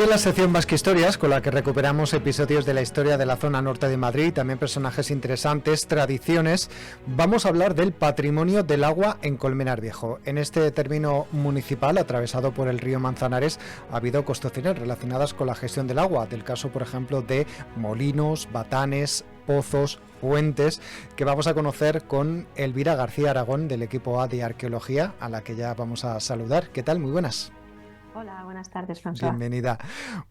en la sección Basque Historias, con la que recuperamos episodios de la historia de la zona norte de Madrid, también personajes interesantes, tradiciones. Vamos a hablar del patrimonio del agua en Colmenar Viejo. En este término municipal, atravesado por el río Manzanares, ha habido construcciones relacionadas con la gestión del agua, del caso, por ejemplo, de molinos, batanes, pozos, puentes, que vamos a conocer con Elvira García Aragón, del equipo A de Arqueología, a la que ya vamos a saludar. ¿Qué tal? Muy buenas. Hola, buenas tardes, François. Bienvenida.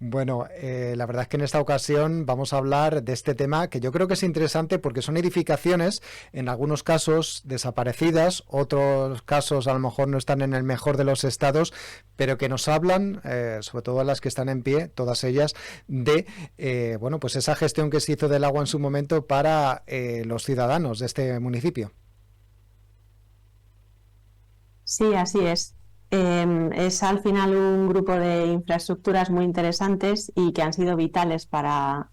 Bueno, la verdad es que en esta ocasión vamos a hablar de este tema que yo creo que es interesante porque son edificaciones, en algunos casos desaparecidas, otros casos a lo mejor no están en el mejor de los estados, pero que nos hablan, sobre todo las que están en pie, todas ellas, de bueno, pues esa gestión que se hizo del agua en su momento para los ciudadanos de este municipio. Sí, así es. Es al final un grupo de infraestructuras muy interesantes y que han sido vitales para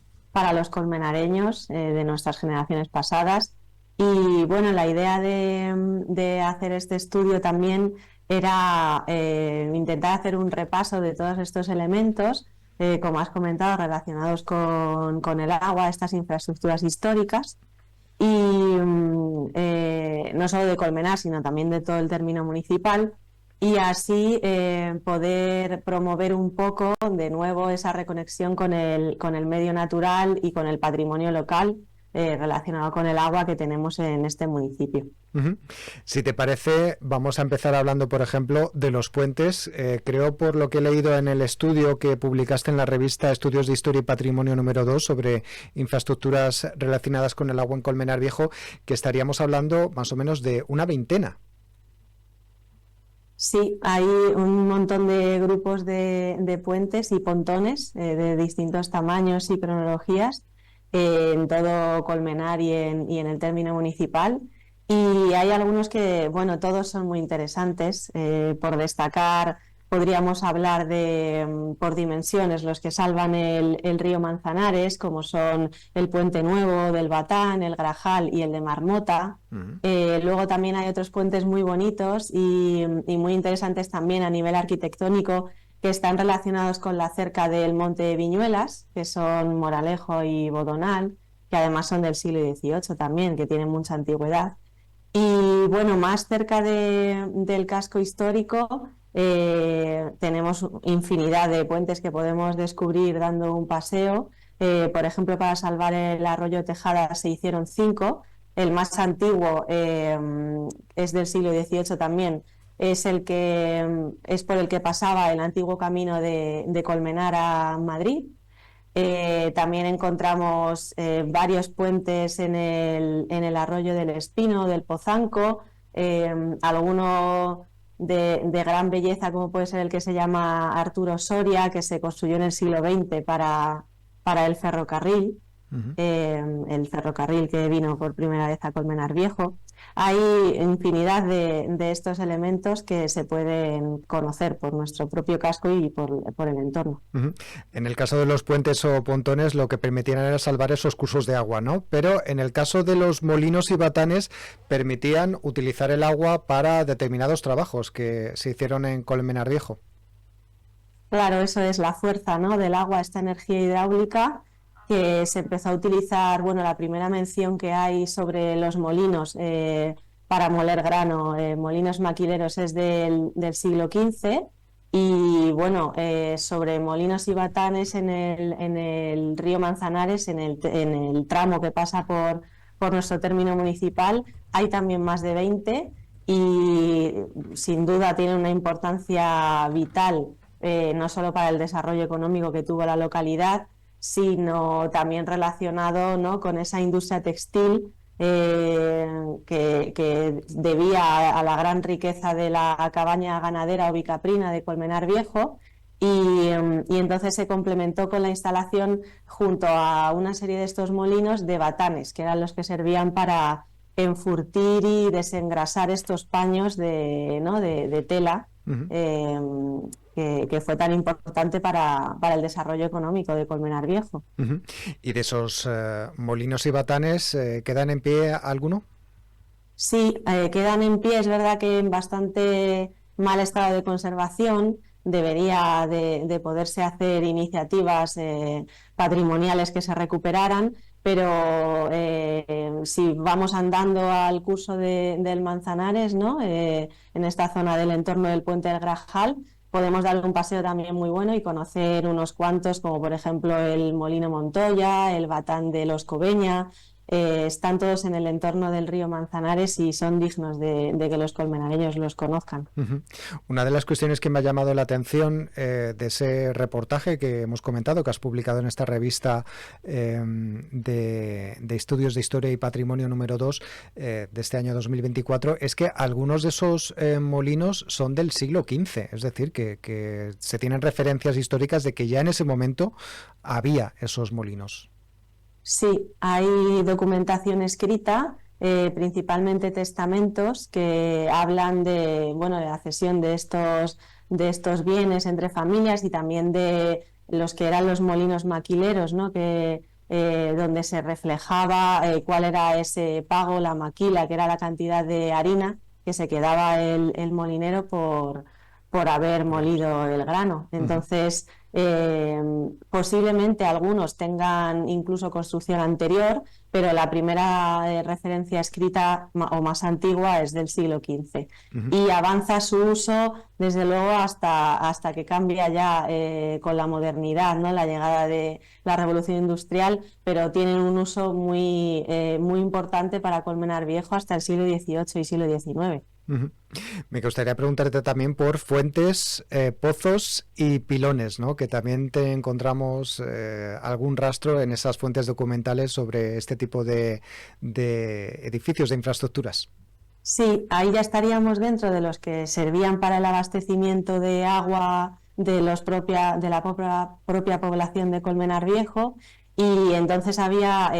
los colmenareños de nuestras generaciones pasadas. Y bueno, la idea de hacer este estudio también era intentar hacer un repaso de todos estos elementos, como has comentado, relacionados con el agua, estas infraestructuras históricas. Y no solo de Colmenar, sino también de todo el término municipal, y así poder promover un poco de nuevo esa reconexión con el medio natural y con el patrimonio local relacionado con el agua que tenemos en este municipio. Uh-huh. Si te parece, vamos a empezar hablando, por ejemplo, de los puentes. Creo, por lo que he leído en el estudio que publicaste en la revista Estudios de Historia y Patrimonio número 2 sobre infraestructuras relacionadas con el agua en Colmenar Viejo, que estaríamos hablando más o menos de una veintena. Sí, hay un montón de grupos de puentes y pontones de distintos tamaños y cronologías en todo Colmenar y en el término municipal. Y hay algunos que, bueno, todos son muy interesantes. Por destacar, podríamos hablar de, por dimensiones, los que salvan el río Manzanares, como son el Puente Nuevo del Batán, el Grajal y el de Marmota. Uh-huh. Luego también hay otros puentes muy bonitos y muy interesantes también a nivel arquitectónico, que están relacionados con la cerca del Monte de Viñuelas, que son Moralejo y Bodonal, que además son del siglo XVIII también, que tienen mucha antigüedad. Y bueno, más cerca del casco histórico tenemos infinidad de puentes que podemos descubrir dando un paseo. Por ejemplo, para salvar el arroyo Tejada se hicieron 5. El más antiguo es del siglo XVIII también. Es por el que pasaba el antiguo camino de Colmenar a Madrid. También encontramos varios puentes en el arroyo del Espino, del Pozanco, alguno de gran belleza, como puede ser el que se llama Arturo Soria, que se construyó en el siglo XX para el ferrocarril. Uh-huh. El ferrocarril que vino por primera vez a Colmenar Viejo. Hay infinidad de estos elementos que se pueden conocer por nuestro propio casco y por el entorno. Uh-huh. En el caso de los puentes o pontones, lo que permitían era salvar esos cursos de agua, ¿no? Pero en el caso de los molinos y batanes, permitían utilizar el agua para determinados trabajos que se hicieron en Colmenar Viejo. Claro, eso es la fuerza, ¿no?, del agua, esta energía hidráulica que se empezó a utilizar. Bueno, la primera mención que hay sobre los molinos para moler grano, molinos maquileros, es del siglo XV. Y bueno, sobre molinos y batanes en el río Manzanares, en el tramo que pasa por nuestro término municipal, hay también más de 20 y sin duda tienen una importancia vital, no solo para el desarrollo económico que tuvo la localidad, sino también relacionado, ¿no?, con esa industria textil que debía a la gran riqueza de la cabaña ganadera o bicaprina de Colmenar Viejo, y entonces se complementó con la instalación, junto a una serie de estos molinos, de batanes, que eran los que servían para enfurtir y desengrasar estos paños de tela. Uh-huh. Que fue tan importante para el desarrollo económico de Colmenar Viejo. Uh-huh. ¿Y de esos molinos y batanes quedan en pie alguno? Sí, quedan en pie. Es verdad que en bastante mal estado de conservación. debería de poderse hacer iniciativas patrimoniales que se recuperaran, pero si vamos andando al curso del Manzanares, ¿no? En esta zona del entorno del Puente del Grajal, podemos darle un paseo también muy bueno y conocer unos cuantos, como por ejemplo el Molino Montoya, el Batán de los Cobeña. Están todos en el entorno del río Manzanares y son dignos de que los colmenareños los conozcan. Uh-huh. Una de las cuestiones que me ha llamado la atención de ese reportaje que hemos comentado, que has publicado en esta revista de Estudios de Historia y Patrimonio número 2 de este año 2024, es que algunos de esos molinos son del siglo XV, es decir, que se tienen referencias históricas de que ya en ese momento había esos molinos. Sí, hay documentación escrita, principalmente testamentos que hablan de, bueno, de la cesión de estos bienes entre familias y también de los que eran los molinos maquileros, ¿no? Donde se reflejaba cuál era ese pago, la maquila, que era la cantidad de harina que se quedaba el molinero por haber molido el grano. Entonces, posiblemente algunos tengan incluso construcción anterior, pero la primera referencia escrita o más antigua es del siglo XV. Y avanza su uso desde luego hasta que cambia ya con la modernidad, ¿no? La llegada de la revolución industrial, pero tienen un uso muy importante para Colmenar Viejo hasta el siglo XVIII y siglo XIX. Me gustaría preguntarte también por fuentes, pozos y pilones, ¿no? Que también te encontramos algún rastro en esas fuentes documentales sobre este tipo de edificios, de infraestructuras. Sí, ahí ya estaríamos dentro de los que servían para el abastecimiento de agua de la propia población de Colmenar Viejo, y entonces había,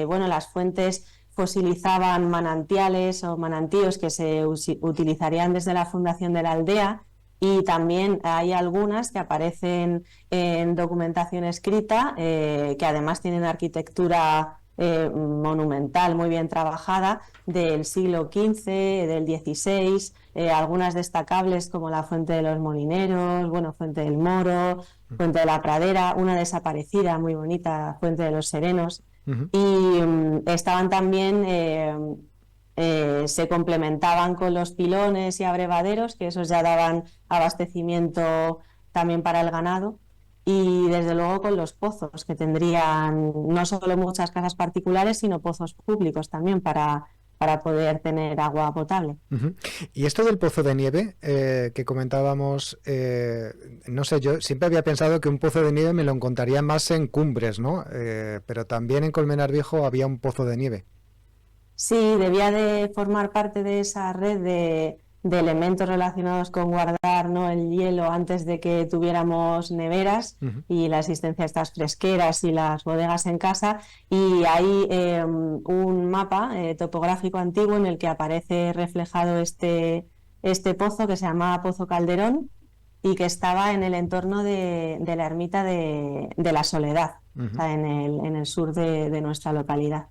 bueno, las fuentes fosilizaban manantiales o manantíos que se utilizarían desde la fundación de la aldea, y también hay algunas que aparecen en documentación escrita, que además tienen arquitectura monumental muy bien trabajada del siglo XV, del XVI, algunas destacables como la Fuente de los Molineros, bueno, Fuente del Moro, Fuente de la Pradera, una desaparecida muy bonita, Fuente de los Serenos. Y estaban también, se complementaban con los pilones y abrevaderos, que esos ya daban abastecimiento también para el ganado, y desde luego con los pozos, que tendrían no solo muchas casas particulares, sino pozos públicos también para poder tener agua potable. Y esto del pozo de nieve que comentábamos, no sé, yo siempre había pensado que un pozo de nieve me lo encontraría más en cumbres, ¿no? Pero también en Colmenar Viejo había un pozo de nieve. Sí, debía de formar parte de esa red de elementos relacionados con guardar, ¿no?, el hielo antes de que tuviéramos neveras y la existencia de estas fresqueras y las bodegas en casa. Y hay un mapa topográfico antiguo en el que aparece reflejado este pozo, que se llamaba Pozo Calderón, y que estaba en el entorno de la ermita de la Soledad, o sea, en el sur de nuestra localidad.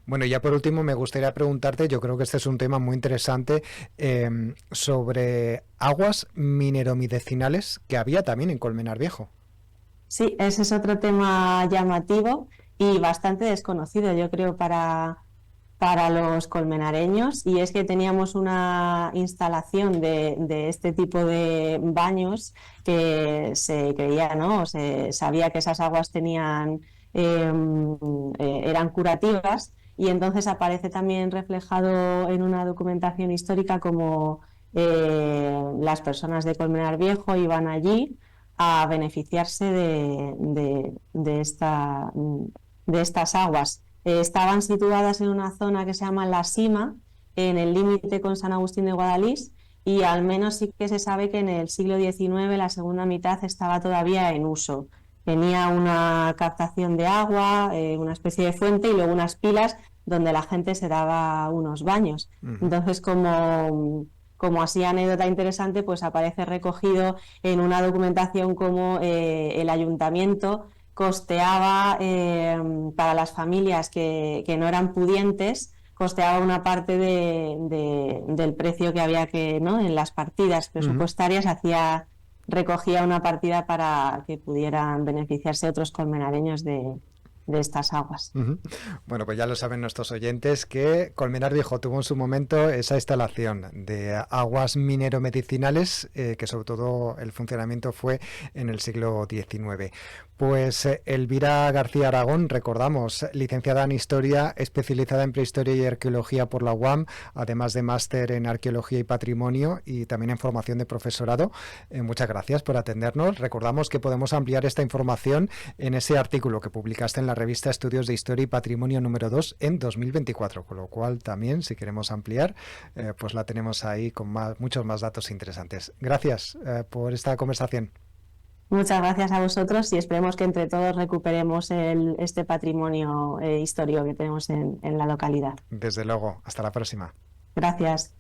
Bueno, ya por último me gustaría preguntarte, yo creo que este es un tema muy interesante, sobre aguas mineromedicinales que había también en Colmenar Viejo. Sí, ese es otro tema llamativo y bastante desconocido, yo creo, para los colmenareños, y es que teníamos una instalación de este tipo de baños que se creía, ¿no? Se sabía que esas aguas tenían eran curativas, y entonces aparece también reflejado en una documentación histórica como las personas de Colmenar Viejo iban allí a beneficiarse de estas aguas. Estaban situadas en una zona que se llama La Sima, en el límite con San Agustín de Guadalís, y al menos sí que se sabe que en el siglo XIX la segunda mitad estaba todavía en uso. Tenía una captación de agua, una especie de fuente, y luego unas pilas donde la gente se daba unos baños. Entonces, como así anécdota interesante, pues aparece recogido en una documentación como el ayuntamiento costeaba para las familias que no eran pudientes, costeaba una parte del precio que había que, ¿no?, en las partidas presupuestarias, hacía recogía una partida para que pudieran beneficiarse otros colmenareños de estas aguas. Bueno, pues ya lo saben nuestros oyentes que Colmenar Viejo tuvo en su momento esa instalación de aguas minero-medicinales, que sobre todo el funcionamiento fue en el siglo XIX. Pues Elvira García Aragón, recordamos, licenciada en Historia, especializada en Prehistoria y Arqueología por la UAM, además de máster en Arqueología y Patrimonio y también en formación de profesorado. Muchas gracias por atendernos. Recordamos que podemos ampliar esta información en ese artículo que publicaste en la revista Estudios de Historia y Patrimonio número 2 en 2024, con lo cual también, si queremos ampliar, pues la tenemos ahí con muchos más datos interesantes. Gracias por esta conversación. Muchas gracias a vosotros y esperemos que entre todos recuperemos este patrimonio histórico que tenemos en la localidad. Desde luego, hasta la próxima. Gracias.